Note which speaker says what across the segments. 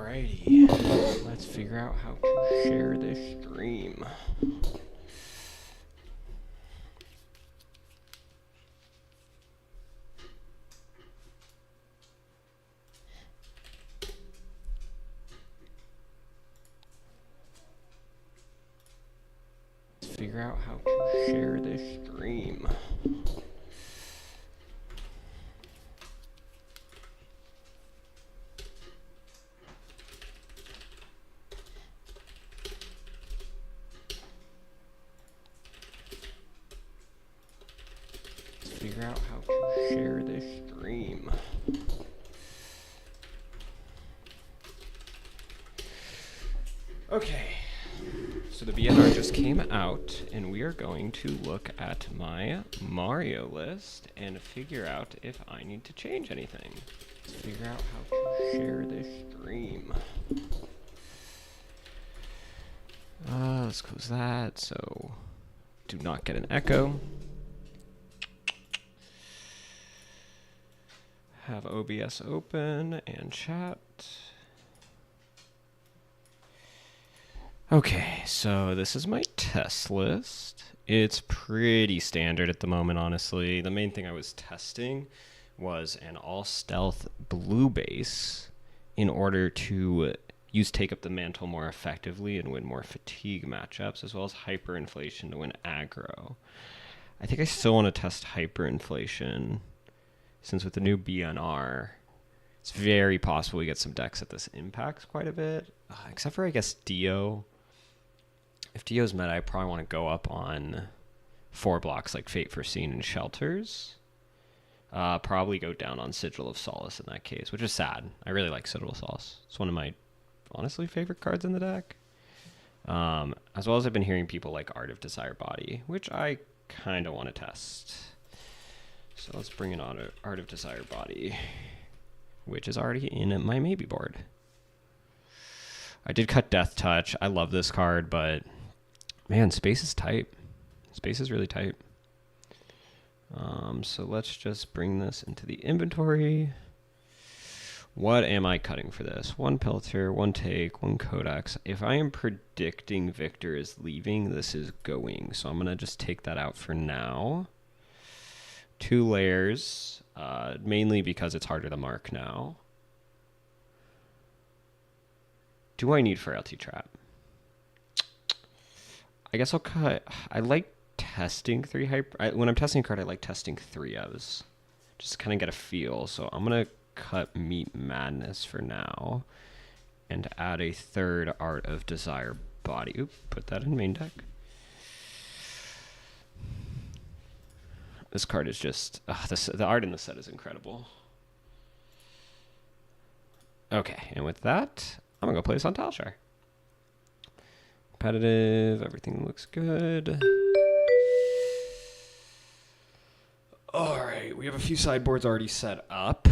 Speaker 1: Alrighty, let's figure out how to share this stream. Figure out how to share this stream. Figure out how to share this stream. Okay, so the BNR just came out, and we are going to look at my Mario list and figure out if I need to change anything. Figure out how to share this stream. Let's close that, so do not get an echo. Have OBS open and chat. Okay, so this is my test list. It's pretty standard at the moment, honestly. The main thing I was testing was an all-stealth blue base in order to use Take Up the Mantle more effectively and win more fatigue matchups, as well as hyperinflation to win aggro. I think I still want to test hyperinflation, since with the new BNR, it's very possible we get some decks that this impacts quite a bit, except for, I guess, Dio. If Dio's meta, I probably want to go up on 4 blocks like Fate Foreseen and Shelters. Probably go down on Sigil of Solace in that case, which is sad. I really like Sigil of Solace. It's one of my, honestly, favorite cards in the deck. As well as I've been hearing people like Art of Desire Body, which I kind of want to test. So let's bring in Art of Desire Body, which is already in my maybe board. I did cut Death Touch. I love this card, but man, space is tight. Space is really tight. So let's just bring this into the inventory. What am I cutting for this? 1 Pelter, 1 Take, 1 Codex. If I am predicting Victor is leaving, this is going. So I'm going to just take that out for now. 2 layers, mainly because it's harder to mark now. Do I need Frailty Trap? I guess I'll cut. I like testing 3 hyper. When I'm testing a card, I like testing 3 ofs. Just kind of get a feel. So I'm going to cut Meat Madness for now and add a 3rd Art of Desire Body. Oop, put that in main deck. This card is just, the art in the set is incredible. Okay, and with that, I'm going to go play this on Talishar. Competitive, everything looks good. Alright, we have a few sideboards already set up.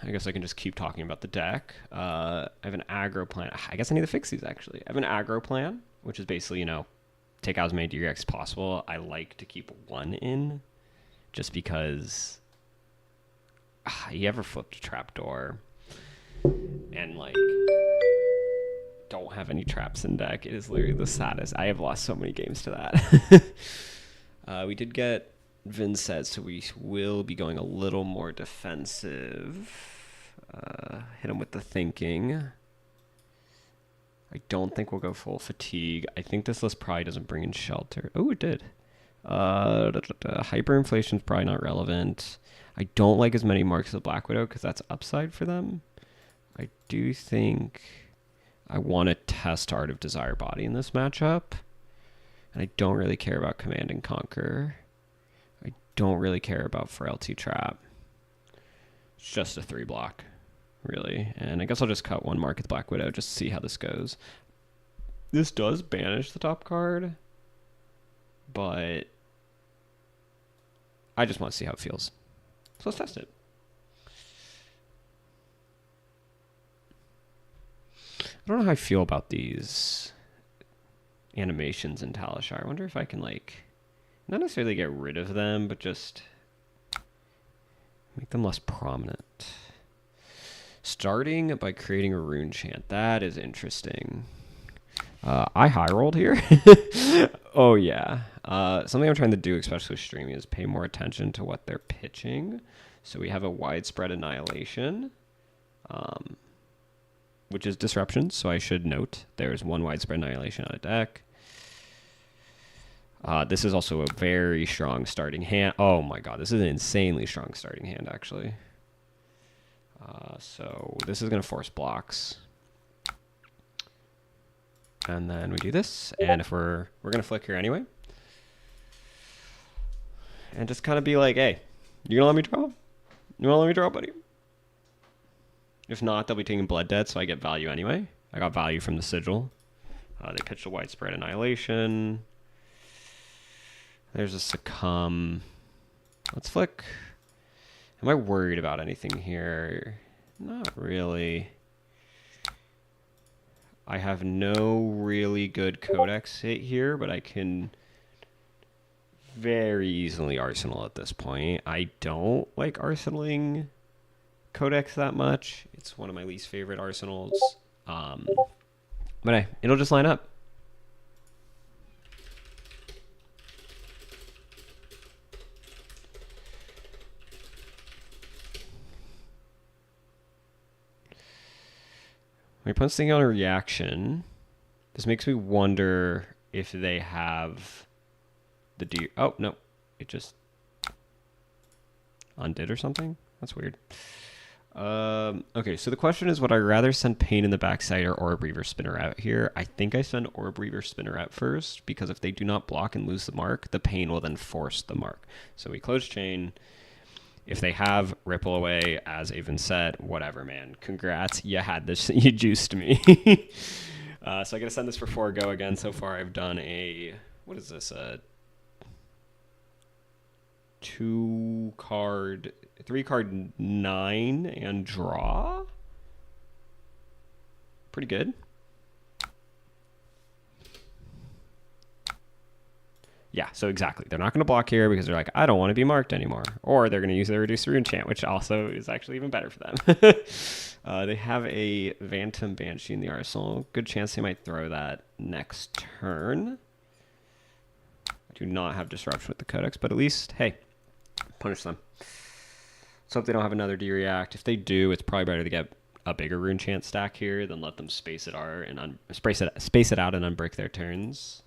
Speaker 1: I guess I can just keep talking about the deck. I have an aggro plan. I guess I need to fix these, actually. I have an aggro plan, which is basically, take out as many DRX as possible. I like to keep 1 in, just because you ever flipped a trapdoor and, don't have any traps in deck. It is literally the saddest. I have lost so many games to that. We did get Vincent, so we will be going a little more defensive. Hit him with the thinking. I don't think we'll go full fatigue. I think this list probably doesn't bring in Shelter. Oh, it did. Hyperinflation is probably not relevant. I don't like as many marks of Black Widow because that's upside for them. I do think I want to test Art of Desire Body in this matchup. And I don't really care about Command and Conquer. I don't really care about Frailty Trap. It's just a 3 block, really. And I guess I'll just cut 1 mark at the Black Widow just to see how this goes. This does banish the top card, but I just want to see how it feels. So let's test it. I don't know how I feel about these animations in Talishar. I wonder if I can, not necessarily get rid of them, but just make them less prominent. starting by creating a rune chant. That is interesting. I high rolled here. Oh yeah. Something I'm trying to do, especially streaming, is pay more attention to what they're pitching. So we have a widespread annihilation, which is disruption. So I should note there's one widespread annihilation on a deck. This is also a very strong starting hand. Oh my god, this is an insanely strong starting hand, actually. So this is going to force blocks. And then we do this, and if we're going to flick here anyway. And just kind of be like, hey, you going to let me draw? You want to let me draw, buddy? If not, they'll be taking blood debt, so I get value anyway. I got value from the sigil. They pitched a widespread annihilation. There's a succumb. Let's flick. Am I worried about anything here? Not really. I have no really good codex hit here, but I can very easily arsenal at this point. I don't like arsenaling codex that much. It's one of my least favorite arsenals. But hey, it'll just line up. My opponent's thinking on a reaction. This makes me wonder if they have the deer. Oh, no. It just undid or something? That's weird. Okay, so the question is, would I rather send Pain in the backside or Orb Reaver Spinner out here? I think I send Orb Reaver Spinner out first, because if they do not block and lose the mark, the Pain will then force the mark. So we close chain. If they have Ripple Away, as Avon said, whatever, man. Congrats. You had this. You juiced me. So I got to send this for 4 go again. So far, I've done a... What is this? A 2-card... 3-card 9 and draw? Pretty good. Yeah, so exactly. They're not going to block here because they're like, I don't want to be marked anymore. Or they're going to use their Reduced Rune Chant, which also is actually even better for them. They have a Phantom Banshee in the arsenal. Good chance they might throw that next turn. I do not have Disruption with the Codex, but at least, hey, punish them. Let's hope they don't have another D-React. If they do, it's probably better to get a bigger Rune Chant stack here than let them space it out and space it out and unbreak their turns.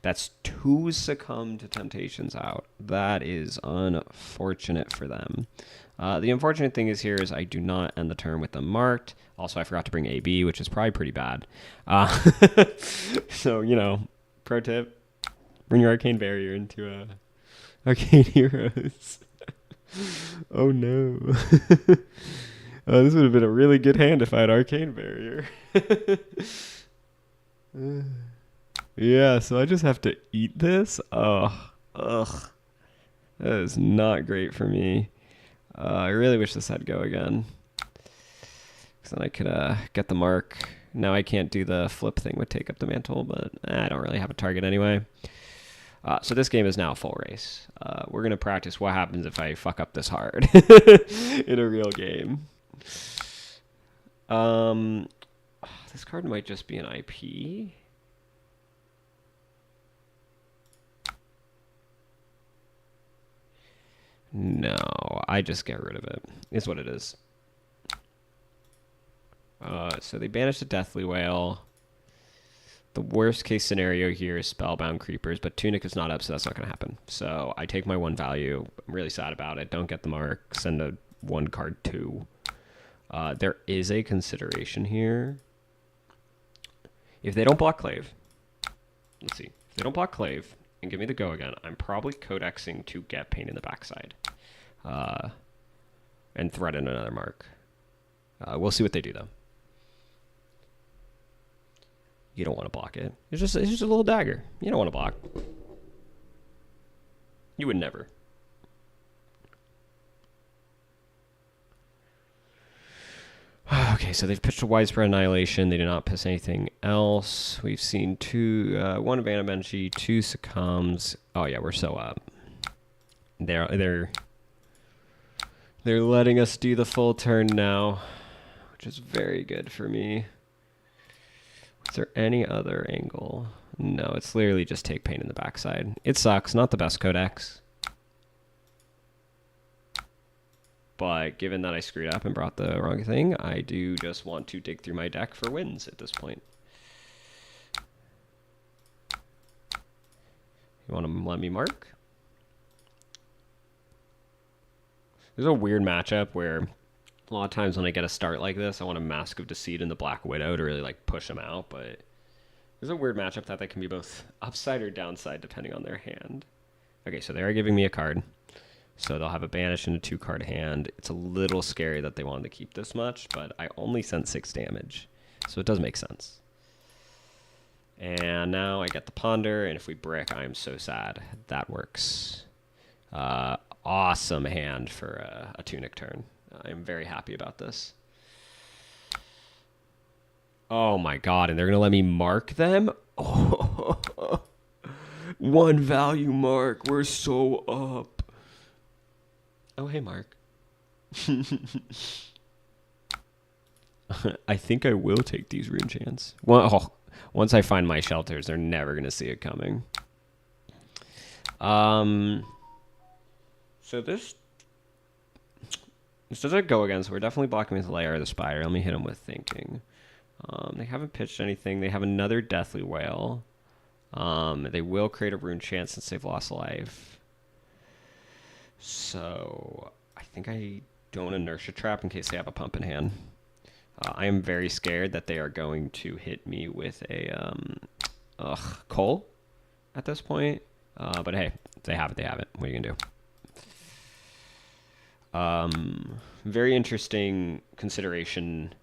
Speaker 1: That's 2 Succumb to Temptations out. That is unfortunate for them. The unfortunate thing is I do not end the turn with them marked. Also, I forgot to bring AB, which is probably pretty bad. So, you know, pro tip, bring your Arcane Barrier into Arcane Heroes. Oh no. This would have been a really good hand if I had Arcane Barrier. Yeah, so I just have to eat this. Oh, ugh. That is not great for me. I really wish this had go again. Because then I could get the mark. Now I can't do the flip thing with Take Up the Mantle, but I don't really have a target anyway. So this game is now a full race. We're going to practice what happens if I fuck up this hard in a real game. This card might just be an IP. No, I just get rid of it. Is what it is. So they banished the Deathly Whale. The worst case scenario here is Spellbound Creepers, but Tunic is not up, so that's not going to happen. So I take my 1 value. I'm really sad about it. Don't get the mark. Send a 1 card 2. There is a consideration here. If they don't block Clave, let's see. If they don't block Clave and give me the go again, I'm probably codexing to get Pain in the backside. And threaten another mark. We'll see what they do, though. You don't want to block it. It's just a little dagger. You don't want to block. You would never. Okay, so they've pitched a Widespread Annihilation. They did not piss anything else. We've seen 1 Phantom Banshee, 2 Succumbs. Oh yeah, we're so up. They're letting us do the full turn now, which is very good for me. Is there any other angle? No, it's literally just take pain in the backside. It sucks, not the best codex. But given that I screwed up and brought the wrong thing, I do just want to dig through my deck for wins at this point. You want to let me mark? There's a weird matchup where a lot of times when I get a start like this, I want a Mask of Deceit and the Black Widow to really like push them out, but there's a weird matchup that can be both upside or downside depending on their hand. Okay, so they are giving me a card. So they'll have a banish and a 2-card hand. It's a little scary that they wanted to keep this much, but I only sent 6 damage. So it does make sense. And now I get the Ponder, and if we brick, I am so sad. That works. Awesome hand for a Tunic turn. I'm very happy about this. Oh my god, and they're going to let me mark them? Oh, 1 value mark. We're so up. Oh, hey, Mark. I think I will take these rune chants. Well, once I find my shelters, they're never going to see it coming. So this doesn't go again, so we're definitely blocking with Lair of the Spider. Let me hit him with Thinking. They haven't pitched anything. They have another Deathly Whale. They will create a rune chance since they've lost life. So I think I don't Inertia Trap in case they have a pump in hand. I am very scared that they are going to hit me with a Coal at this point. But hey, if they have it, they have it. What are you going to do? Very interesting consideration.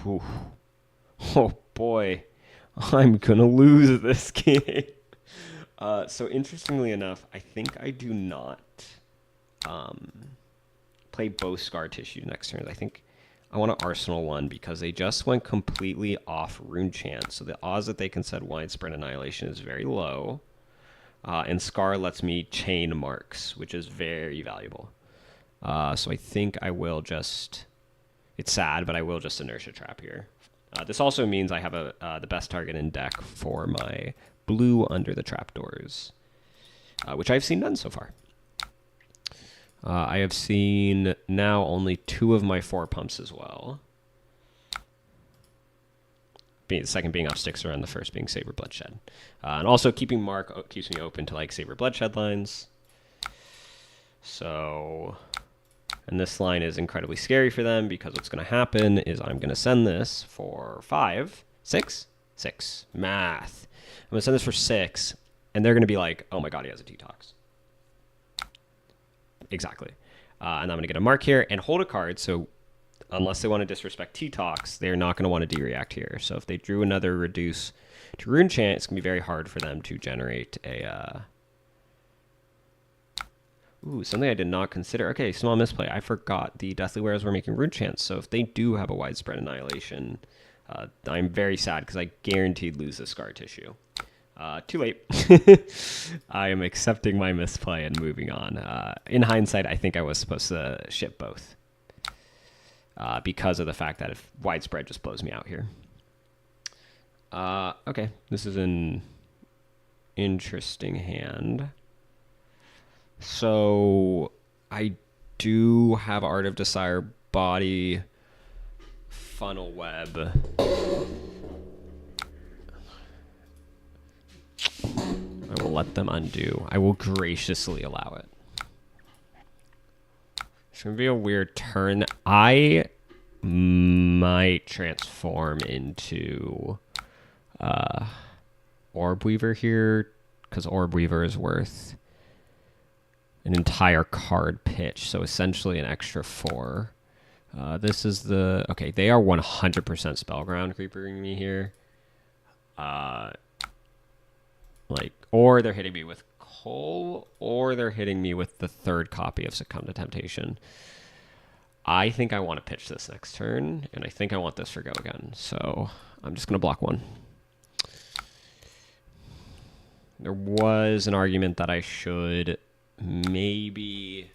Speaker 1: Whew. Oh boy, I'm gonna lose this game. So interestingly enough, I think I do not play both Scar Tissue next turn. I think I want to Arsenal one because they just went completely off Rune Chant. So the odds that they can set Widespread Annihilation is very low. And Scar lets me chain marks, which is very valuable. So I think I will just... It's sad, but I will just Inertia Trap here. This also means I have the best target in deck for my blue under the trapdoors, which I've seen done so far. I have seen now only 2 of my 4 pumps as well. The second being Up Stixer and the first being Saber Bloodshed. And also keeping Mark keeps me open to like Saber Bloodshed lines. So... And this line is incredibly scary for them because what's going to happen is I'm going to send this for 5, 6, 6. Math. I'm going to send this for 6, and they're going to be like, oh my god, he has a detox. Exactly. And I'm going to get a mark here and hold a card, so unless they want to disrespect T-Tox, they're not going to want to de-react here. So if they drew another Reduce to Rune Chant, it's going to be very hard for them to generate a... Ooh, something I did not consider. Okay, small misplay. I forgot the Deathly Wares were making Rune Chants, so if they do have a Widespread Annihilation, I'm very sad because I guaranteed lose the Scar Tissue. Too late. I am accepting my misplay and moving on. In hindsight, I think I was supposed to ship both because of the fact that if Widespread just blows me out here. Okay, this is an interesting hand. So I do have Art of Desire Body, Funnel Web. I will let them undo. I will graciously allow it. It's going to be a weird turn. I might transform into Orb Weaver here because Orb Weaver is worth an entire card pitch, so essentially an extra 4. This is the... Okay, they are 100% Spellground creepering me here. Or they're hitting me with Coal, or they're hitting me with the 3rd copy of Succumb to Temptation. I think I want to pitch this next turn, and I think I want this for go again, so I'm just going to block 1. There was an argument that I should maybe...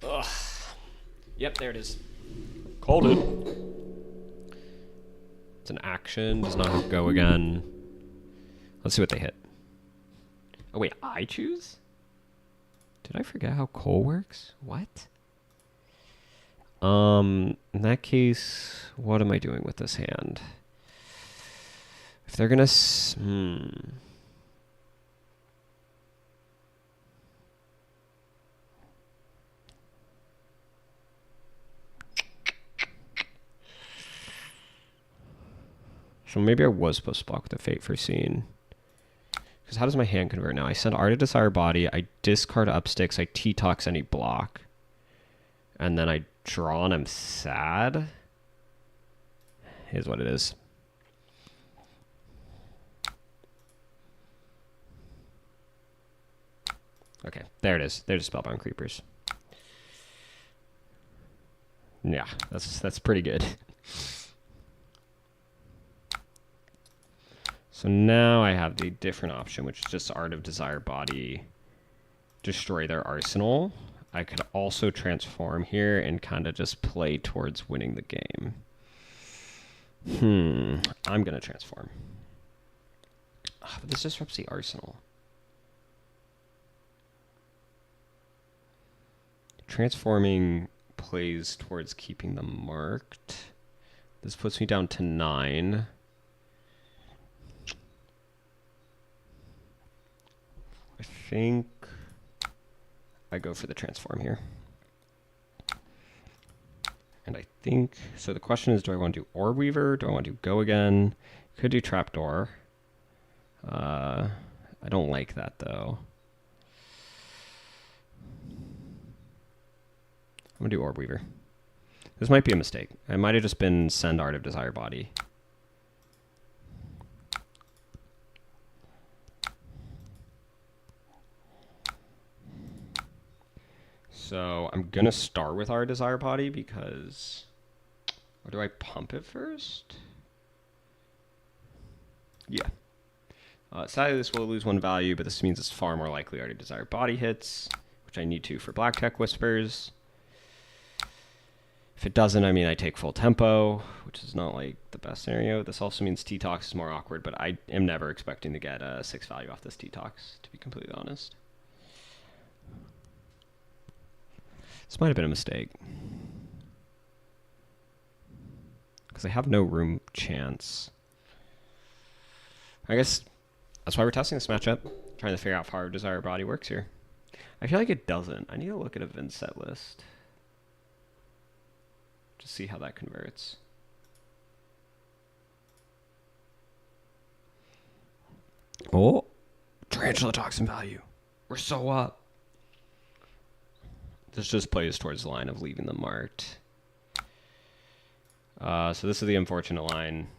Speaker 1: Ugh. Yep, there it is. Called it. It's an action. Does not go again. Let's see what they hit. Oh, wait. I choose? Did I forget how Cole works? What? In that case, what am I doing with this hand? If they're gonna... So maybe I was supposed to block with the Fate for Scene. Because how does my hand convert now? I send Art of Desire Body, I discard up sticks, I T-Tox any block. And then I draw and I'm sad. Here's what it is. Okay, there it is. There's Spellbound Creepers. Yeah, that's pretty good. So now I have the different option, which is just Art of Desire Body, destroy their arsenal. I could also transform here and kind of just play towards winning the game. I'm going to transform. But this disrupts the arsenal. Transforming plays towards keeping them marked. This puts me down to 9. I think I go for the transform here. And I think, so the question is, do I want to do Orb Weaver? Do I want to go again? Could do Trapdoor. I don't like that though. I'm going to do Orb Weaver. This might be a mistake. I might have just been send Art of Desire Body. So I'm going to start with Art of Desire Body because... Or do I pump it first? Yeah. Sadly, this will lose 1 value, but this means it's far more likely Art of Desire Body hits, which I need to for Black Tech Whispers. If it doesn't, I mean, I take full tempo, which is not like the best scenario. This also means T-Tox is more awkward, but I am never expecting to get a 6 value off this T-Tox, to be completely honest. This might have been a mistake. Because I have no room chance. I guess that's why we're testing this matchup. Trying to figure out how Art of Desire Body works here. I feel like it doesn't. I need to look at a Vin set list. To see how that converts. Oh, Tarantula Toxin value. We're so up. This just plays towards the line of leaving them marked. So this is the unfortunate line.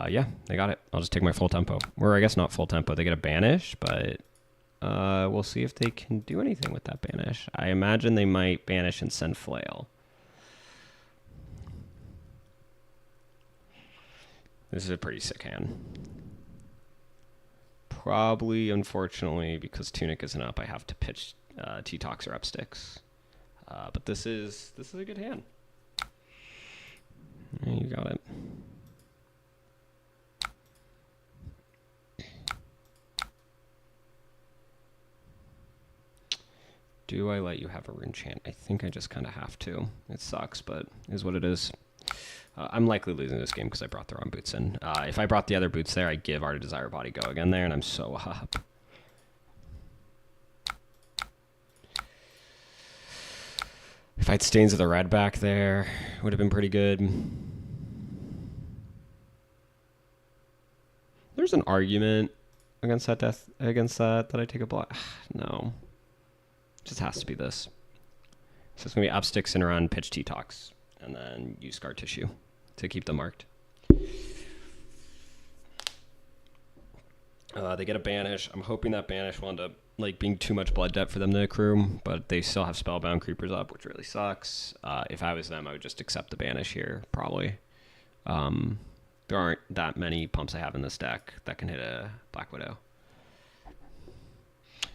Speaker 1: Yeah, they got it. I'll just take my full tempo. Or I guess not full tempo. They get a banish, but we'll see if they can do anything with that banish. I imagine they might banish and send Flail. This is a pretty sick hand. Probably, unfortunately, because Tunic isn't up, I have to pitch T-Tox or Upsticks. But this is a good hand. Yeah, you got it. Do I let you have a rune chant? I think I just kind of have to. It sucks, but it is what it is. I'm likely losing this game because I brought the wrong boots in. If I brought the other boots there, I'd give Art of Desire Body go again there, and I'm so up. If I had Stains of the Red back there, it would have been pretty good. There's an argument against that that I take a block. No. It just has to be this. So it's going to be Upsticks and around pitch T-Tox, and then use Scar Tissue to keep them marked. They get a banish. I'm hoping that banish will end up like being too much blood debt for them to accrue, but they still have Spellbound Creepers up, which really sucks. If I was them, I would just accept the banish here, probably. There aren't that many pumps I have in this deck that can hit a Black Widow.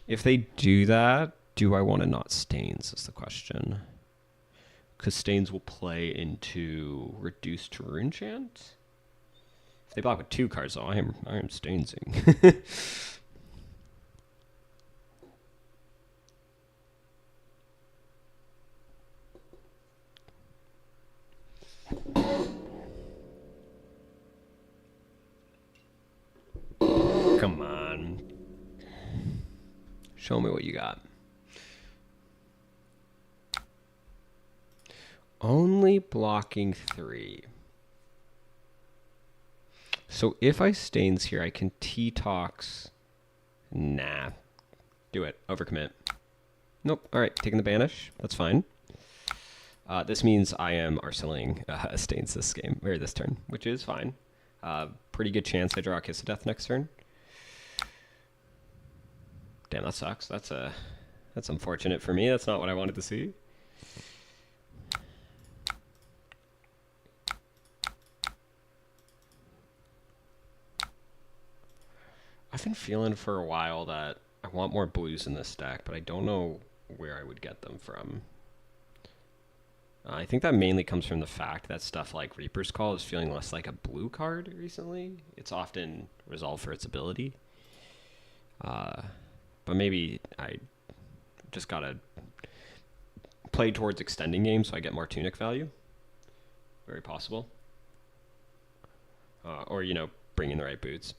Speaker 1: If they do that, do I want to not stains is the question. Because stains will play into reduced to rune chant. If they block with 2 cards, though, I am stainsing. Come on. Show me what you got. Only blocking 3. So if I stains here, I can T-Tox. Nah. Do it. Overcommit. Nope. All right. Taking the banish. That's fine. This means I am arsenaling stains this game, or this turn, which is fine. Pretty good chance I draw a Kiss of Death next turn. Damn, that sucks. That's unfortunate for me. That's not what I wanted to see. I've been feeling for a while that I want more blues in this deck, but I don't know where I would get them from. I think that mainly comes from the fact that stuff like Reaper's Call is feeling less like a blue card recently. It's often resolved for its ability. But maybe I just gotta play towards extending games so I get more Tunic value. Very possible. Or, you know, bring in the right boots.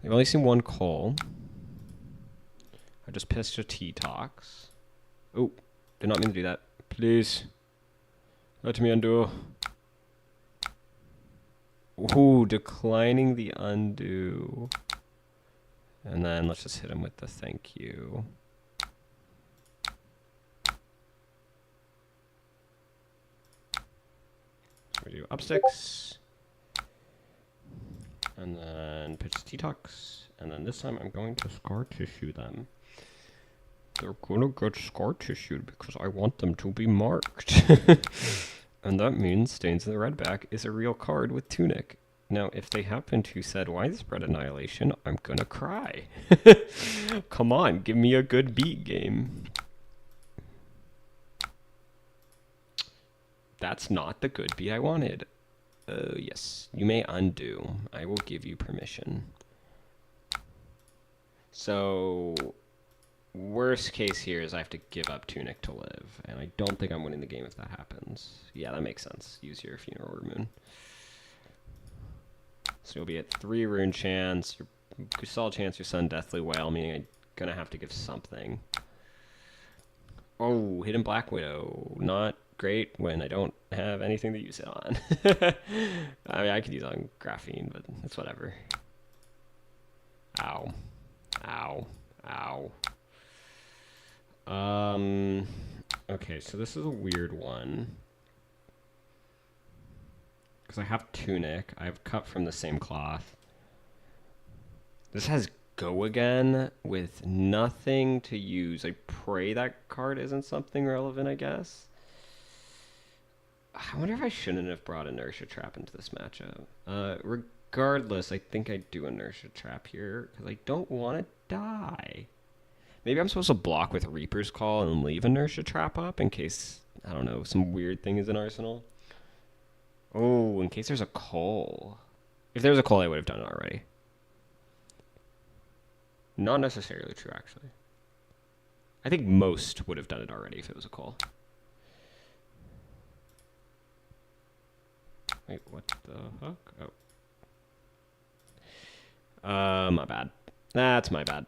Speaker 1: I've only seen 1 call. I just pissed a T-Tox. Oh, did not mean to do that. Please. Let me undo. Ooh, declining the undo. And then let's just hit him with the thank you. So we do up 6. And then pitch T-Tox. And then this time I'm going to scar tissue them. They're gonna get scar tissued because I want them to be marked. And that means Stains of the Redback is a real card with Tunic. Now, if they happen to said Widespread Annihilation, I'm gonna cry. Come on, give me a good beat game. That's not the good beat I wanted. Yes, you may undo. I will give you permission. So, worst case here is I have to give up Tunic to live, and I don't think I'm winning the game if that happens. Yeah, that makes sense. Use your Funeral Moon. So you'll be at 3 rune chance, your solid chance, your Sun Deathly Wail, meaning I'm gonna have to give something. Oh, Hidden Black Widow. Not great when I don't have anything to use it on. I mean, I could use it on Graphene, but it's whatever. Ow. Ow. Ow. Okay, so this is a weird one. Because I have Tunic. I have Cut from the same cloth. This has Go Again with nothing to use. I pray that card isn't something relevant, I guess. I wonder if I shouldn't have brought Inertia Trap into this matchup. Regardless, I think I do Inertia Trap here because I don't want to die. Maybe I'm supposed to block with Reaper's Call and leave Inertia Trap up in case, I don't know, some weird thing is in Arsenal. Oh, in case there's a call. If there's a call, I would have done it already. Not necessarily true, actually. I think most would have done it already if it was a call. Wait, what the fuck? Oh. My bad. That's my bad.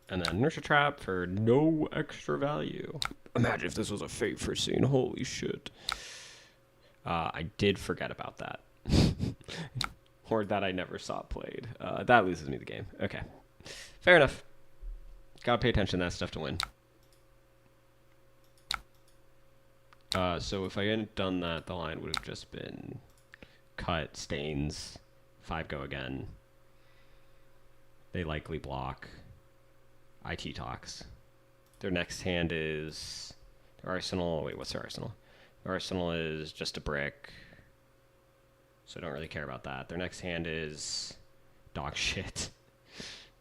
Speaker 1: And then Inertia Trap for no extra value. Imagine if this was a Fate for Scene. Holy shit. I did forget about that. Or that I never saw played. That loses me the game. Okay. Fair enough. Gotta pay attention to that stuff to win. So if I hadn't done that, the line would have just been cut, stains, 5 go again. They likely block. IT talks. Their next hand is their arsenal. Wait, what's their arsenal? Their arsenal is just a brick. So I don't really care about that. Their next hand is dog shit.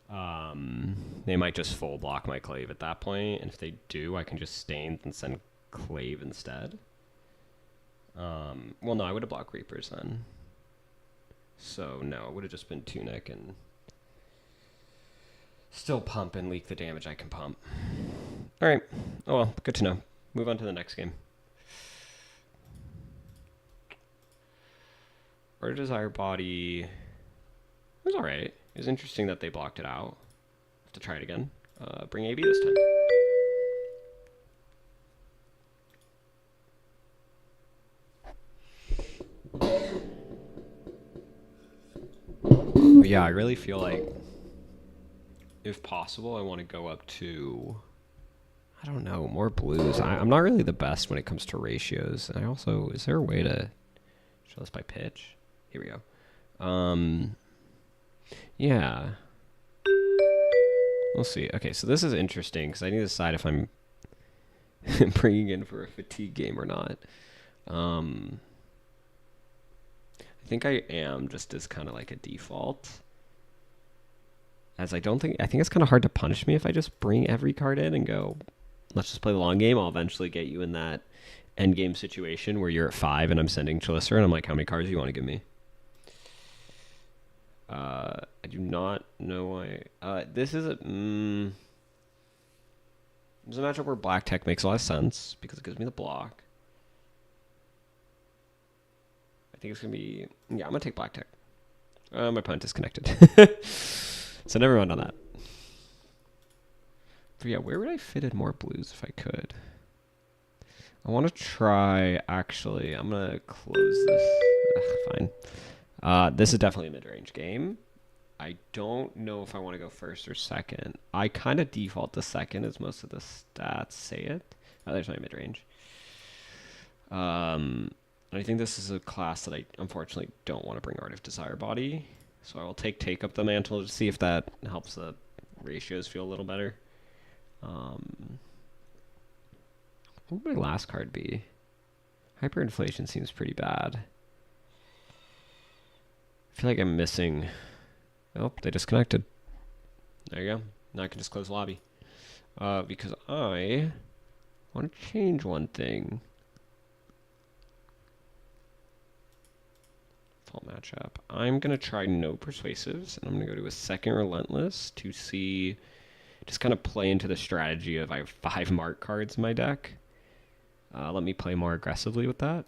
Speaker 1: They might just full block my clave at that point, and if they do, I can just stain and send clave instead. Well, no, I would have blocked Reapers then. So no, it would have just been Tunic and still pump and leak the damage I can pump. All right. Oh well, good to know. Move on to the next game. Order Desire Body. It was alright. It was interesting that they blocked it out. Have to try it again. Bring AB this time. But yeah, I really feel like, if possible, I want to go up to, I don't know, more blues. I'm not really the best when it comes to ratios. I also, is there a way to show this by pitch? Here we go. Yeah. We'll see. Okay, so this is interesting because I need to decide if I'm bringing in for a fatigue game or not. I think I am, just as kind of like a default. As I think it's kind of hard to punish me if I just bring every card in and go, let's just play the long game. I'll eventually get you in that end game situation where you're at 5 and I'm sending Chalicer and I'm like, how many cards do you want to give me? I do not know why. This is a there's a matchup where Black Tech makes a lot of sense because it gives me the block. I think it's gonna be, yeah, I'm gonna take Black Tech. My opponent disconnected, so never mind on that. But yeah, where would I fit in more blues if I could? I want to try. Actually, I'm gonna close this. Fine. This is definitely a mid-range game. I don't know if I want to go first or second. I kind of default to second as most of the stats say it. Oh, there's my mid-range. I think this is a class that I unfortunately don't want to bring Art of Desire Body. So I will take up the mantle to see if that helps the ratios feel a little better. What would my last card be? Hyperinflation seems pretty bad. I feel like I'm missing. Oh, they disconnected. There you go. Now I can just close the lobby. Because I want to change one thing. Default matchup. I'm going to try no persuasives, and I'm going to go to a second relentless to see, just kind of play into the strategy of I have 5 mark cards in my deck. Let me play more aggressively with that.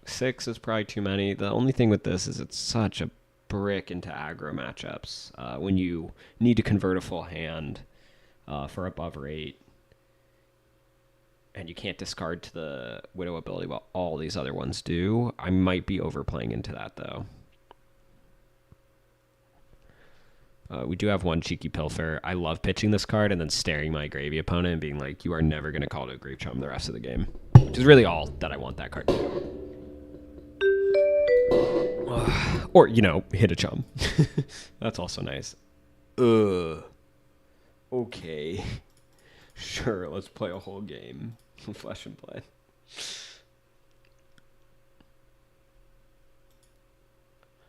Speaker 1: Six is probably too many. The only thing with this is it's such a brick into aggro matchups. When you need to convert a full hand for above rate, and you can't discard to the Widow ability while all these other ones do. I might be overplaying into that, though. We do have one cheeky pilfer. I love pitching this card and then staring my gravy opponent and being like, you are never going to call it a Grave Chum the rest of the game. Which is really all that I want that card to do. Or, you know, hit a chum. That's also nice. Okay. Sure, let's play a whole game. Flesh and blood.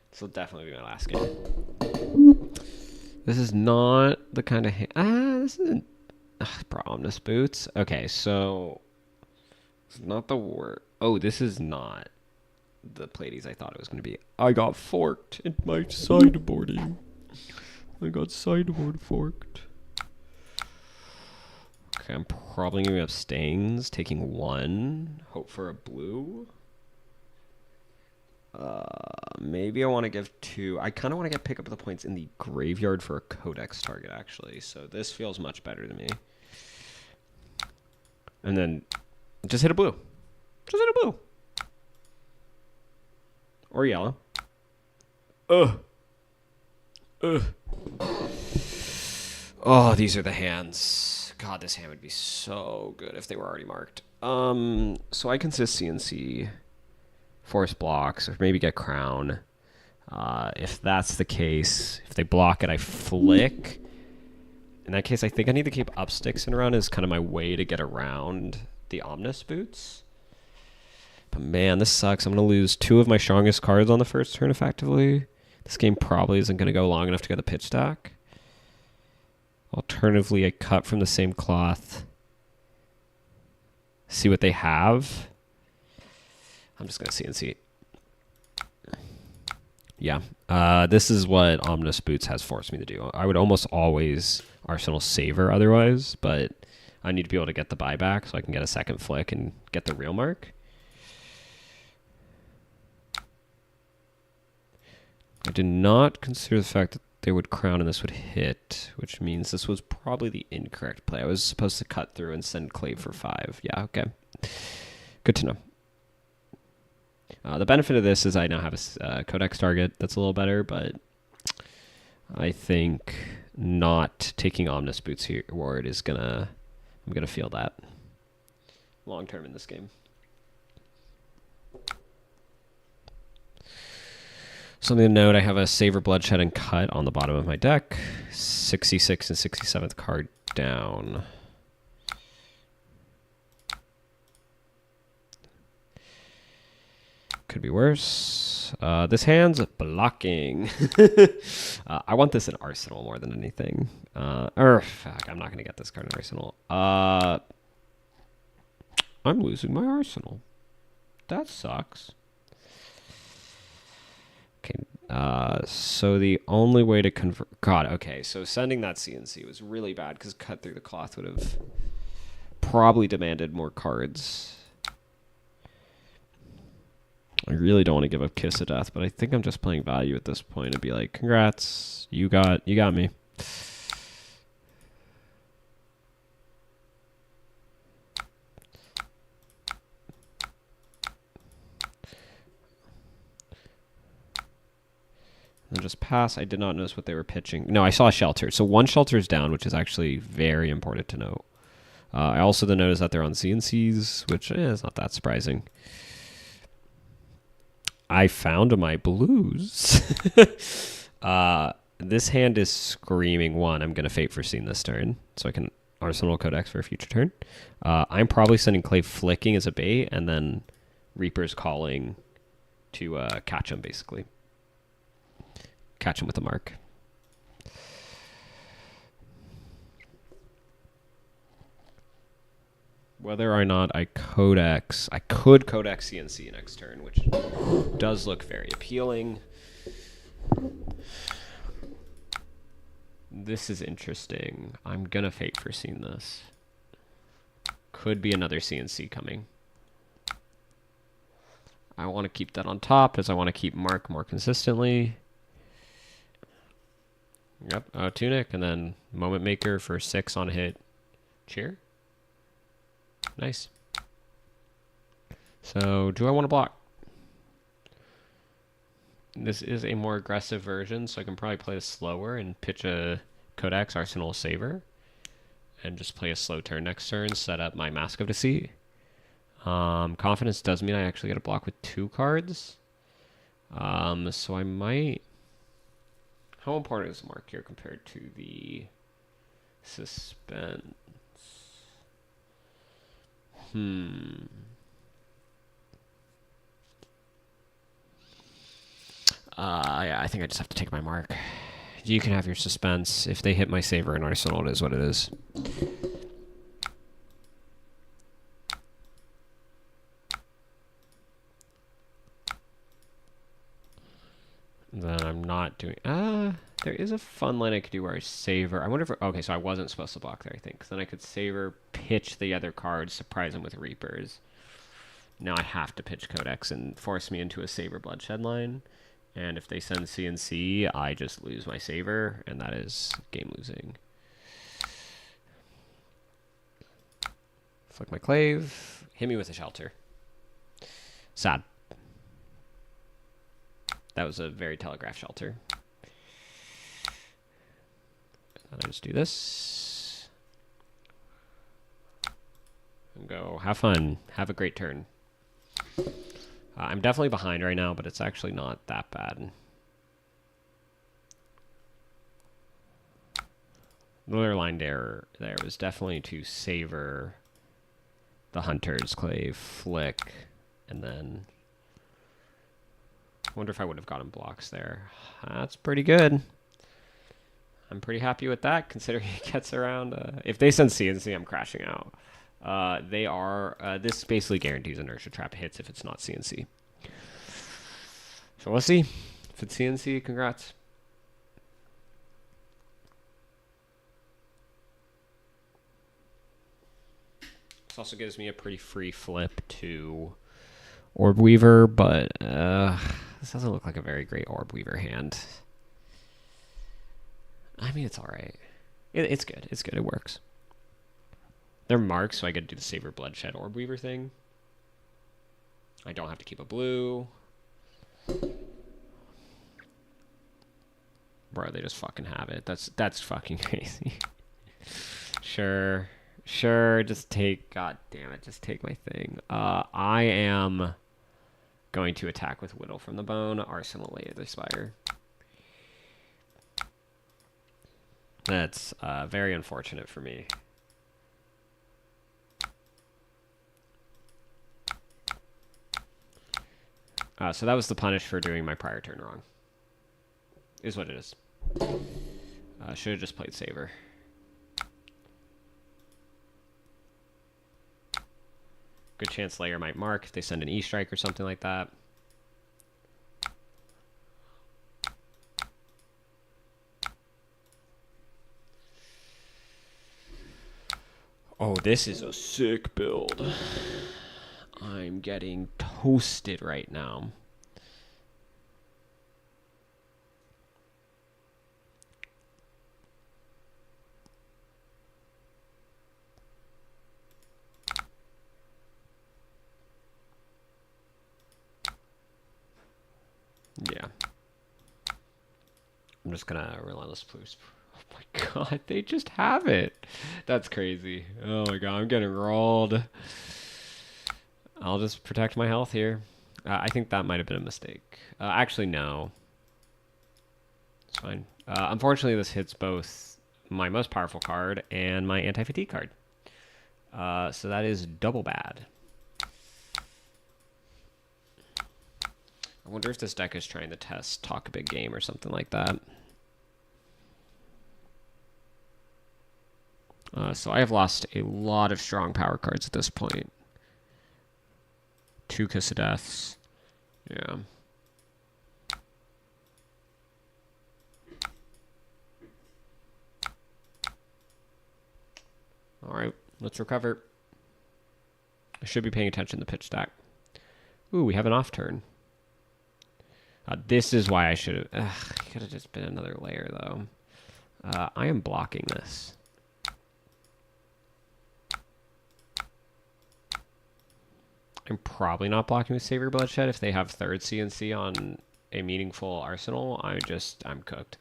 Speaker 1: This will definitely be my last game. This is not the kind of this isn't Omnis Boots. Okay, so it's not the word. Oh, this is not the Pleiades I thought it was going to be. I got forked in my sideboarding. I got sideboard forked. Okay, I'm probably going to have stains, taking 1. Hope for a blue. Maybe I want to give 2. I kind of want to pick up the points in the graveyard for a codex target, actually. So this feels much better to me. And then just hit a blue. Just hit a blue. Or yellow. Oh, these are the hands. God, this hand would be so good if they were already marked. So I can just CNC, force blocks, or maybe get crown. If that's the case, if they block it, I flick. In that case, I think I need to keep up sticks and around as kind of my way to get around the Omnis boots. But man, this sucks. I'm going to lose 2 of my strongest cards on the first turn effectively. This game probably isn't going to go long enough to get a pitch stack. Alternatively, I cut from the same cloth. See what they have. I'm just going to CNC. Yeah, this is what Omnis Boots has forced me to do. I would almost always Arsenal Saver otherwise, but I need to be able to get the buyback so I can get a second flick and get the real mark. I did not consider the fact that they would crown and this would hit, which means this was probably the incorrect play. I was supposed to cut through and send Clave for 5. Yeah, okay. Good to know. The benefit of this is I now have a codex target that's a little better, but I think not taking Omnis Boots here ward is I'm gonna feel that long term in this game. Something to note, I have a Saver, Bloodshed, and Cut on the bottom of my deck. 66th and 67th card down. Could be worse. This hand's blocking. I want this in Arsenal more than anything. Fuck, I'm not going to get this card in Arsenal. I'm losing my Arsenal. That sucks. Okay, so the only way to convert... God, okay, so sending that CNC was really bad because cut through the cloth would have probably demanded more cards. I really don't want to give up Kiss of Death, but I think I'm just playing value at this point and be like, congrats, you got me. And just pass. I did not notice what they were pitching. No, I saw a shelter. So 1 shelter is down, which is actually very important to note. I also then noticed that they're on CNCs, which is not that surprising. I found my blues. This hand is screaming 1. I'm going to Fate Foreseen this turn, so I can Arsenal Codex for a future turn. I'm probably sending Clay Flicking as a bait, and then Reaper's Calling to catch him, basically. Catch him with a mark. Whether or not I could Codex CNC next turn, which does look very appealing. This is interesting. I'm gonna Fate Foreseen this. Could be another CNC coming. I want to keep that on top as I want to keep Mark more consistently. Yep, Tunic, and then Moment Maker for 6 on hit. Cheer. Nice. So, do I want to block? This is a more aggressive version, so I can probably play this slower and pitch a Codex Arsenal Saver. And just play a slow turn next turn, set up my Mask of Deceit. Confidence does mean I actually get a block with 2 cards. So I might... How important is the mark here compared to the suspense? Yeah, I think I just have to take my mark. You can have your suspense. If they hit my Saver in Arsenal, it is what it is. Then I'm not doing... there is a fun line I could do where I Saver. I wonder if... Okay, so I wasn't supposed to block there, I think. Then I could Saver, pitch the other cards, surprise them with Reapers. Now I have to pitch Codex and force me into a Saver Bloodshed line. And if they send CNC, I just lose my Saver, and that is game losing. Flick my Clave. Hit me with a Shelter. Sad. That was a very telegraphed Shelter. And I just do this. Go have fun. Have a great turn. I'm definitely behind right now, but it's actually not that bad. The other line there was definitely to savor the Hunter's Clave flick, and then I wonder if I would have gotten blocks there. That's pretty good. I'm pretty happy with that, considering he gets around. If they send CNC, I'm crashing out. This basically guarantees inertia trap hits if it's not CNC. So we'll see. If it's CNC, congrats. This also gives me a pretty free flip to Orb Weaver, but this doesn't look like a very great Orb Weaver hand. I mean, it's alright. It's good. It's good. It works. They're marked, so I get to do the Savor Bloodshed Orb Weaver thing. I don't have to keep a blue. Bro, they just fucking have it. That's fucking crazy. Sure, just take... God damn it, just take my thing. I am going to attack with Whittle from the Bone, Arsenal Layer the Spire. That's very unfortunate for me. So that was the punish for doing my prior turn wrong. Is what it is. Should have just played Saver. Good chance Layer might mark if they send an E-Strike or something like that. Oh, this is a sick build. I'm getting toasted right now. Yeah. I'm just gonna Relentless Blues. Oh my god, they just have it. That's crazy. Oh my god, I'm getting rolled. I'll just protect my health here. I think that might have been a mistake. Actually, no. It's fine. Unfortunately, this hits both my most powerful card and my anti-fatigue card. So that is double bad. I wonder if this deck is trying to test Talk a Big Game or something like that. So I have lost a lot of strong power cards at this point. 2 Kiss of Deaths. Yeah. Alright, let's recover. I should be paying attention to the pitch stack. Ooh, we have an off turn. This is why I should have... It could have just been another layer, though. I am blocking this. I'm probably not blocking with Savor Bloodshed. If they have third CNC on a meaningful arsenal, I'm cooked.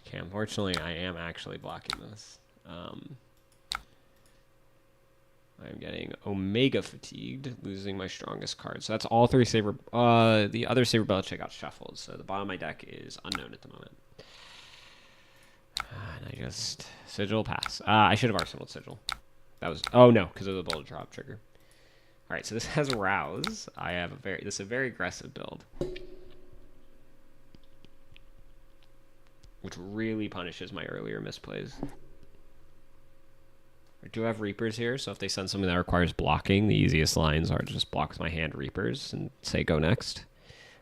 Speaker 1: Okay, unfortunately, I am actually blocking this. I'm getting Omega Fatigued, losing my strongest card. So that's all 3 Saber... the other Saber Bloodshed got shuffled, so the bottom of my deck is unknown at the moment. And I just... Sigil, pass. I should have Arsenal Sigil. That was... Oh, no, because of the Bullet Drop trigger. Alright, so this has Rouse. This is a very aggressive build. Which really punishes my earlier misplays. I do have Reapers here, so if they send something that requires blocking, the easiest lines are to just block with my hand Reapers and say go next.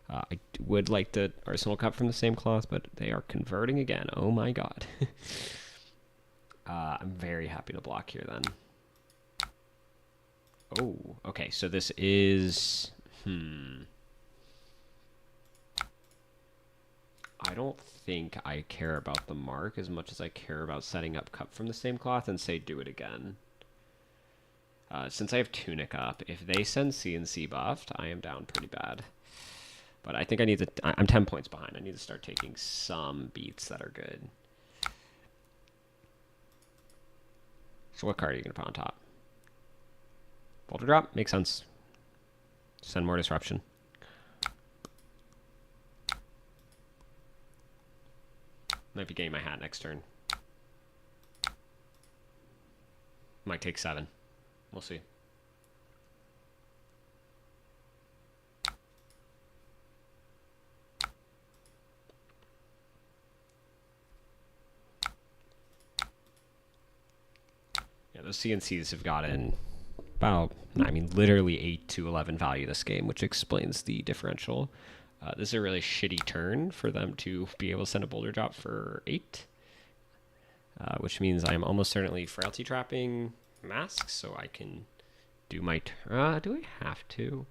Speaker 1: I would like the Arsenal cut from the same cloth, but they are converting again. Oh my god. I'm very happy to block here then. Oh, okay, so this is... I don't think I care about the mark as much as I care about setting up cut from the same cloth and say do it again. Since I have Tunic up, if they send CNC buffed, I am down pretty bad. But I think I need to... I'm 10 points behind. I need to start taking some beats that are good. So what card are you going to put on top? Boulder Drop? Makes sense. Send more Disruption. Might be getting my hat next turn. Might take 7. We'll see. Yeah, those CNCs have gotten about, I mean, literally 8 to 11 value this game, which explains the differential. This is a really shitty turn for them to be able to send a boulder drop for 8, which means I'm almost certainly frailty trapping masks, so I can do my... do I have to?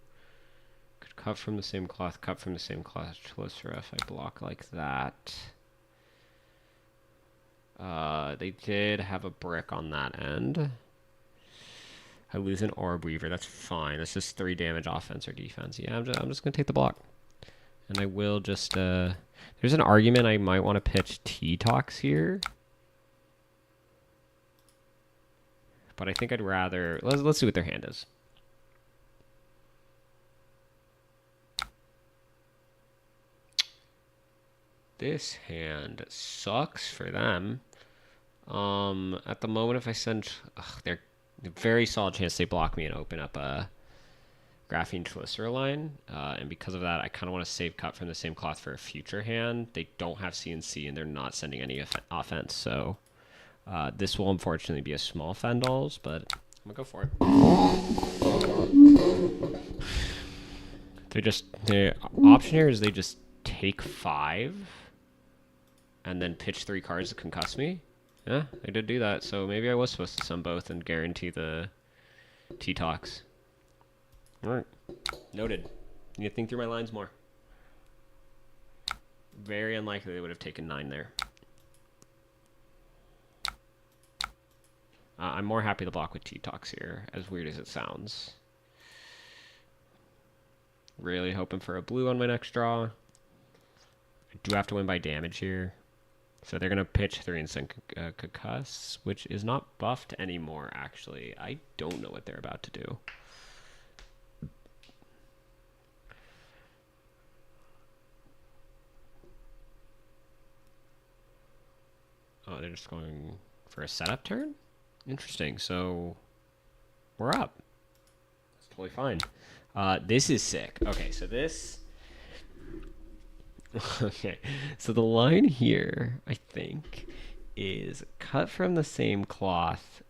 Speaker 1: Could cut from the same cloth, cut from the same cloth, closer if I block like that. They did have a brick on that end. I lose an Orb Weaver, that's fine. That's just 3 damage offense or defense. Yeah, I'm just going to take the block. And I will just, there's an argument I might want to pitch T-Tox here. But I think I'd rather, let's see what their hand is. This hand sucks for them. At the moment, if I send, they're a very solid chance they block me and open up a Graphene Twister line, and because of that, I kind of want to save cut from the same cloth for a future hand. They don't have CNC, and they're not sending any offense, so this will unfortunately be a small Fendals, but I'm gonna go for it. The option here is they just take 5, and then pitch 3 cards to concuss me. Yeah, they did do that, so maybe I was supposed to send both and guarantee the T-Tox. Alright, noted. Need to think through my lines more. Very unlikely they would have taken 9 there. I'm more happy to block with T-Tox here, as weird as it sounds. Really hoping for a blue on my next draw. I do have to win by damage here. So they're going to pitch 3 and send Concuss, which is not buffed anymore, actually. I don't know what they're about to do. Oh, they're just going for a setup turn? Interesting. So we're up. That's totally fine. This is sick. Okay, so this... Okay, so the line here, I think, is cut from the same cloth.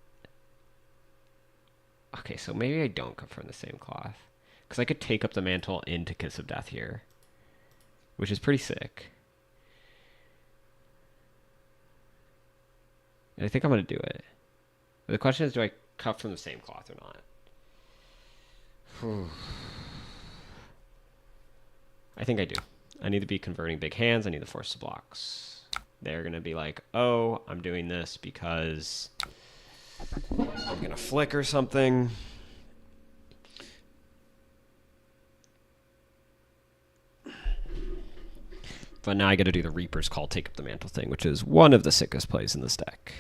Speaker 1: Okay, so maybe I don't cut from the same cloth, because I could take up the mantle into Kiss of Death here, which is pretty sick. And I think I'm going to do it. But the question is, do I cut from the same cloth or not? I think I do. I need to be converting big hands. I need to force the blocks. They're going to be like, oh, I'm doing this because I'm going to flick or something. But now I got to do the Reaper's Call, take up the mantle thing, which is one of the sickest plays in this deck.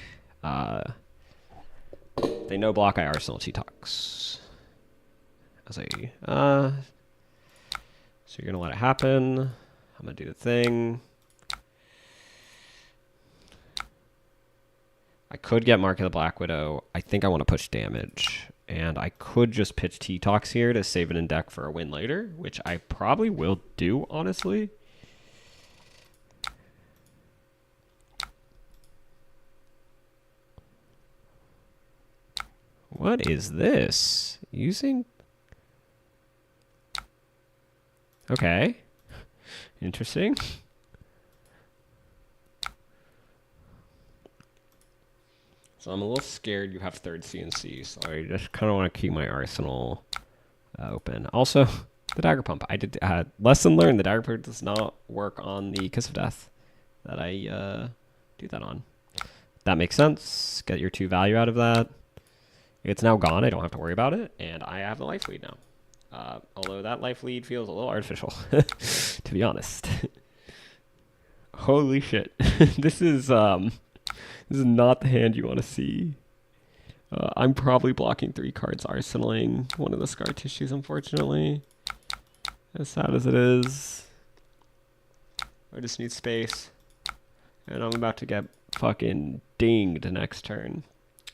Speaker 1: They no block, I Arsenal T-Tox. So you're going to let it happen. I'm going to do the thing. I could get Mark of the Black Widow. I think I want to push damage. And I could just pitch T-Tox here to save it in deck for a win later, which I probably will do, honestly. What is this? Using... Okay. Interesting. So I'm a little scared you have third CNC, so I just kind of want to keep my arsenal open. Also, the Dagger Pump. I did lesson learned. The Dagger Pump does not work on the Kiss of Death that I do that on. That makes sense. Get your 2 value out of that. It's now gone. I don't have to worry about it, and I have the life lead now. Although that life lead feels a little artificial, to be honest. Holy shit. This is not the hand you want to see. I'm probably blocking 3 cards, arsenaling one of the scar tissues, unfortunately. As sad as it is. I just need space. And I'm about to get fucking dinged next turn.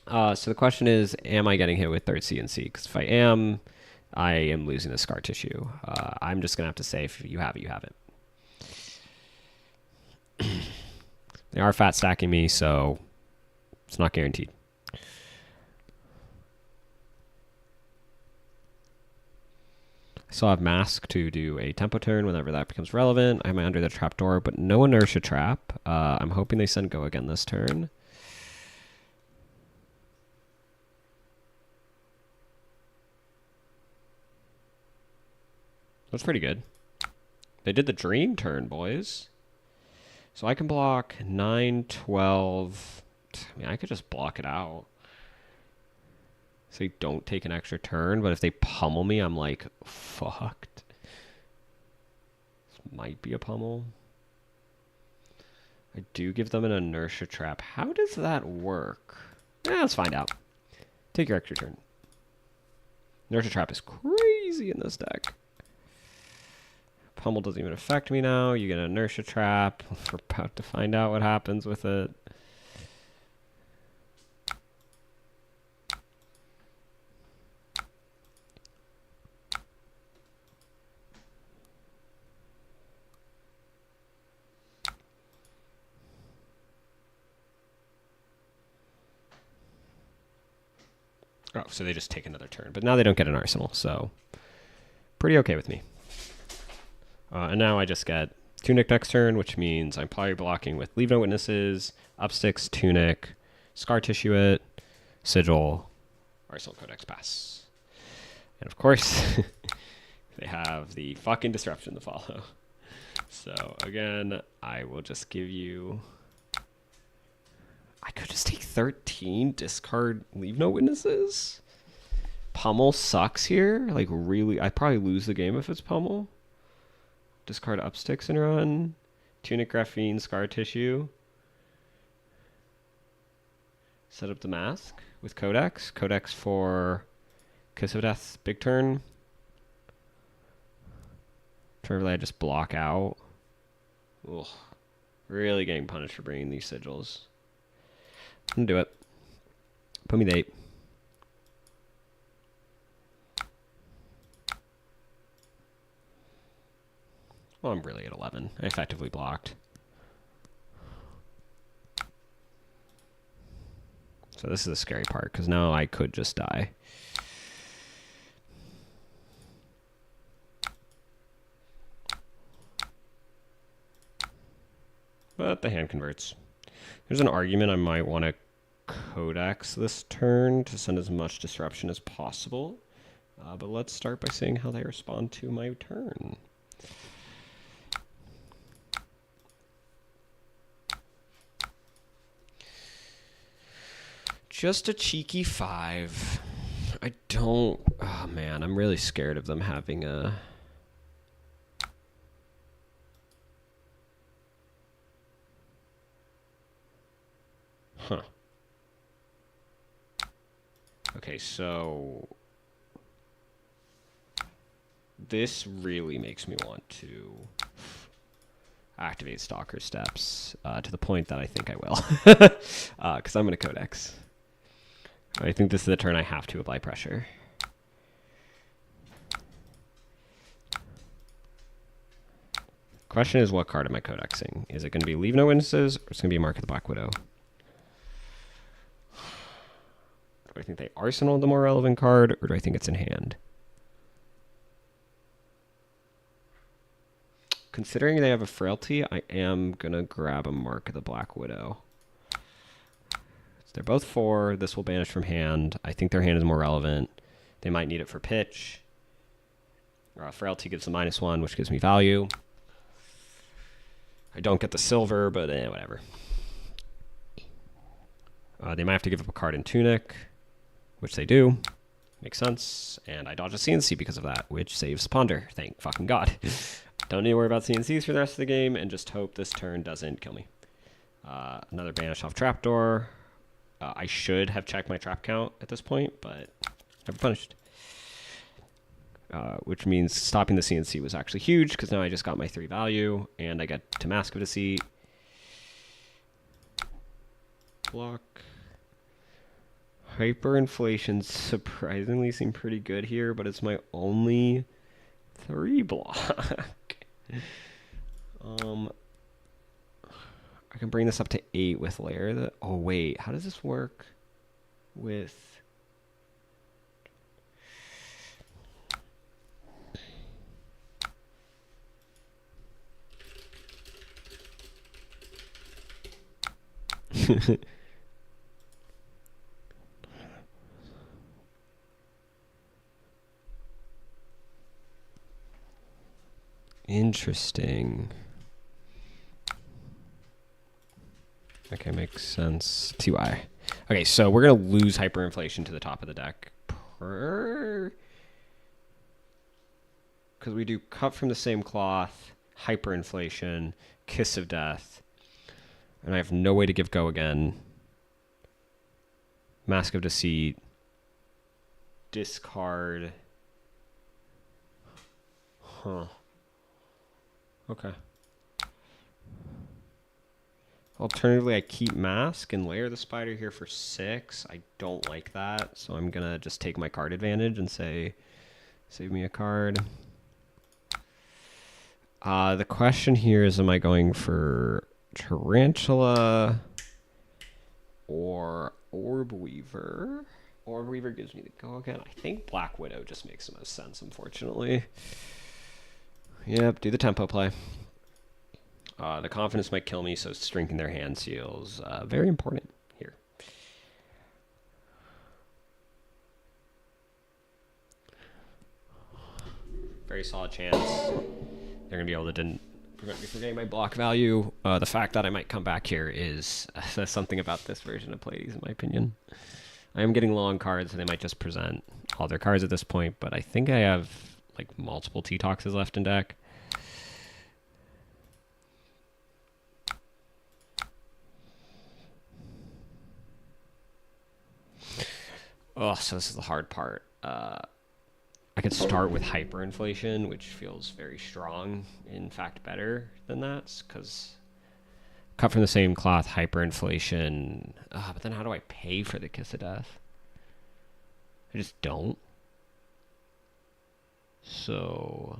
Speaker 1: So the question is, am I getting hit with 3rd CNC? Because if I am losing the scar tissue. I'm just going to have to say, if you have it, you have it. They are fat stacking me, so it's not guaranteed. I still have Mask to do a tempo turn whenever that becomes relevant. I have my Under the Trapdoor, but no Inertia Trap. I'm hoping they send Go again this turn. That's pretty good. They did the Dream turn, boys. So I can block 9, 12. I mean, I could just block it out. So they don't take an extra turn, but if they pummel me, I'm like, fucked. This might be a pummel. I do give them an Inertia Trap. How does that work? Let's find out. Take your extra turn. Inertia Trap is crazy in this deck. Pummel doesn't even affect me now. You get an Inertia Trap. We're about to find out what happens with it. Oh, so they just take another turn. But now they don't get an Arsenal, so pretty okay with me. And now I just get Tunic next turn, which means I'm probably blocking with Leave No Witnesses, Upsticks, Tunic, Scar Tissue It, Sigil, Arsenal Codex Pass. And of course, they have the fucking Disruption to follow. So again, I will just give you... I could just take 13, discard, Leave No Witnesses. Pummel sucks here. Like, really, I'd probably lose the game if it's Pummel. Discard Upsticks and run. Tunic, Graphene, Scar Tissue. Set up the Mask with Codex. Codex for Kiss of Death, big turn. Turn I just block out. Ugh. Really getting punished for bringing these sigils. I'm gonna do it. Put me the 8. Well, I'm really at 11. I effectively blocked. So this is the scary part, because now I could just die. But the hand converts. There's an argument I might want to Codex this turn to send as much disruption as possible. But let's start by seeing how they respond to my turn. Just a cheeky 5. I don't... Oh, man, I'm really scared of them having a... Huh. Okay, so... This really makes me want to activate Stalker Steps to the point that I think I will. Because I'm going to Codex. I think this is the turn I have to apply pressure. Question is, what card am I codexing? Is it going to be Leave No Witnesses, or is it going to be Mark of the Black Widow? Do I think they arsenal the more relevant card, or do I think it's in hand? Considering they have a Frailty, I am going to grab a Mark of the Black Widow. They're both 4. This will banish from hand. I think their hand is more relevant. They might need it for pitch. Frailty gives a -1, which gives me value. I don't get the silver, but whatever. They might have to give up a card in Tunic. which they do. Makes sense. And I dodge a CNC because of that, which saves Ponder. Thank fucking God. Don't need to worry about CNCs for the rest of the game, and just hope this turn doesn't kill me. Another banish off trapdoor. I should have checked my trap count at this point, but never punished. Which means stopping the CNC was actually huge, because now I just got my 3 value, and I get to Mask of Deceit. Block. Hyperinflation surprisingly seemed pretty good here, but it's my only 3 block. I can bring this up to 8 with layer. Oh wait, how does this work with... Interesting. Okay, makes sense. TY. Okay, so we're going to lose hyperinflation to the top of the deck. Because we do cut from the same cloth, hyperinflation, kiss of death, and I have no way to give go again. Mask of Deceit. Discard. Huh. Okay. Alternatively, I keep Mask and layer the spider here for 6. I don't like that, so I'm going to just take my card advantage and say, save me a card. The question here is, am I going for Tarantula or Orb Weaver? Orb Weaver gives me the go again. I think Black Widow just makes the most sense, unfortunately. Yep, do the tempo play. The confidence might kill me, so strengthening their hand seals. Very important here. Very solid chance. They're going to be able to prevent me from getting my block value. The fact that I might come back here is says something about this version of Pleiades, in my opinion. I am getting low on cards, so they might just present all their cards at this point, but I think I have like multiple T-Toxes left in deck. Oh, so this is the hard part. I could start with hyperinflation, which feels very strong. In fact, better than that, because cut from the same cloth, hyperinflation. But then how do I pay for the Kiss of Death? I just don't. So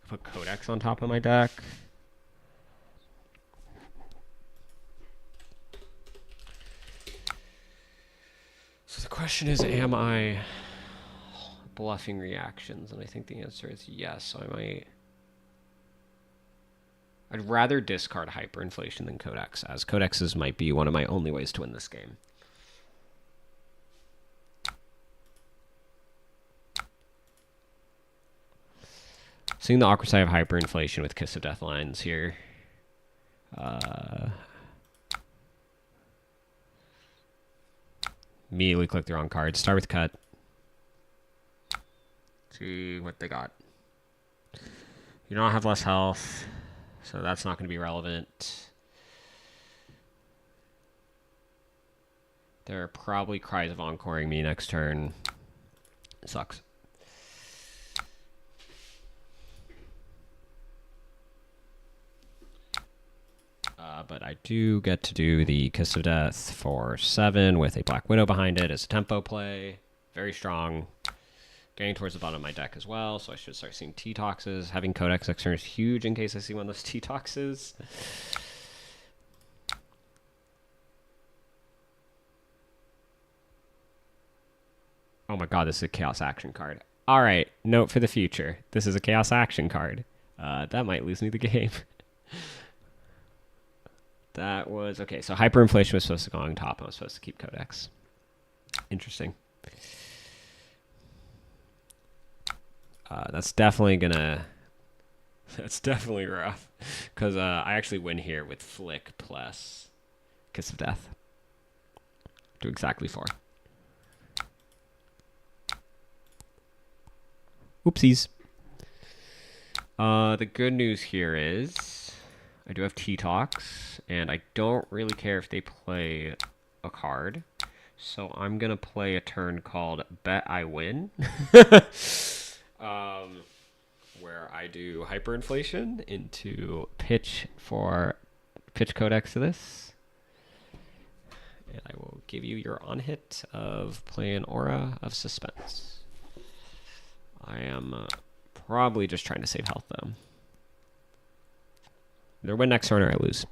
Speaker 1: I put Codex on top of my deck. So the question is, am I bluffing reactions? And I think the answer is yes. So I'd rather discard hyperinflation than Codex, as Codexes might be one of my only ways to win this game. Seeing the awkward side of hyperinflation with Kiss of Death lines here. Immediately click the wrong card. Start with cut. See what they got. You don't have less health, so that's not going to be relevant. There are probably cries of encoring me next turn. It sucks. But I do get to do the Kiss of Death for 7 with a Black Widow behind it as a tempo play. Very strong. Getting towards the bottom of my deck as well, so I should start seeing T-Toxes. Having Codex next turn is huge in case I see one of those T-Toxes. Oh my god, this is a Chaos Action card. Alright, note for the future. This is a Chaos Action card. That might lose me the game. That was... Okay, so hyperinflation was supposed to go on top. I was supposed to keep Codex. Interesting. That's definitely gonna... That's definitely rough. Because I actually win here with Flick plus Kiss of Death. Do exactly 4. Oopsies. The good news here is I do have T-Talks, and I don't really care if they play a card. So I'm going to play a turn called Bet I Win, where I do hyperinflation into pitch code Exodus. And I will give you your on-hit of playing Aura of Suspense. I am probably just trying to save health, though. Either win next turn or I lose.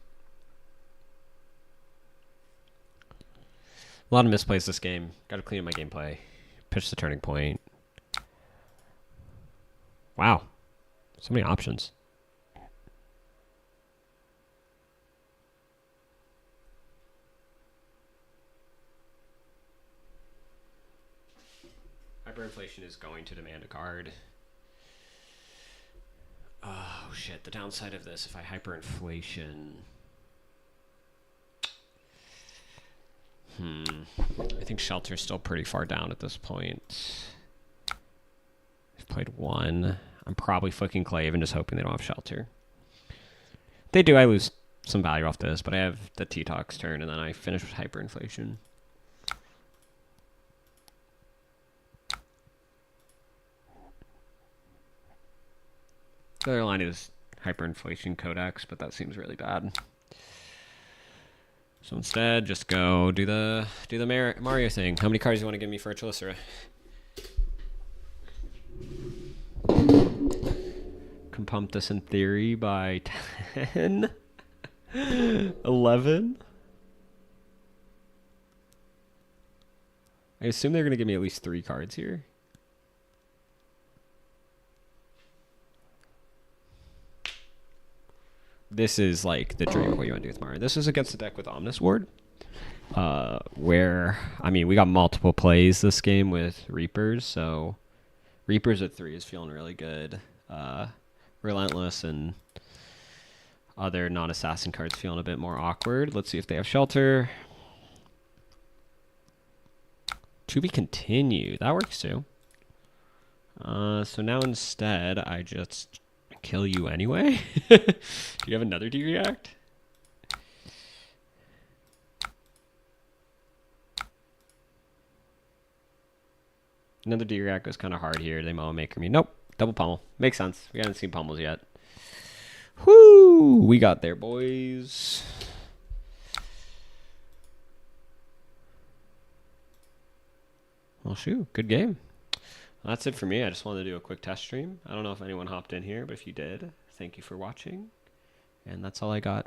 Speaker 1: A lot of misplays this game. Got to clean up my gameplay. Pitch the turning point. Wow. So many options. Hyperinflation is going to demand a card. Oh, shit. The downside of this, if I hyperinflation... I think Shelter's still pretty far down at this point. I've played one. I'm probably flicking Clave and just hoping they don't have Shelter. If they do, I lose some value off this, but I have the T-Tox turn, and then I finish with hyperinflation. The other line is hyperinflation codex, but that seems really bad. So instead, just go do the Mario thing. How many cards do you want to give me for a Chalicera? Can pump this in theory by 10? 11? I assume they're going to give me at least 3 cards here. This is like the dream of what you want to do with Mario. This is against the deck with Omnis Ward. Where, I mean, we got multiple plays this game with Reapers, so Reapers at 3 is feeling really good. Relentless and other non-assassin cards feeling a bit more awkward. Let's see if they have Shelter. To be continued. That works too. So now instead, I just kill you anyway. Do you have another D-React? Another D-React goes kind of hard here. They Moa Maker me. Nope. Double pummel. Makes sense. We haven't seen pummels yet. Whoo! We got there, boys. Well, shoot. Good game. That's it for me. I just wanted to do a quick test stream. I don't know if anyone hopped in here, but if you did, thank you for watching. And that's all I got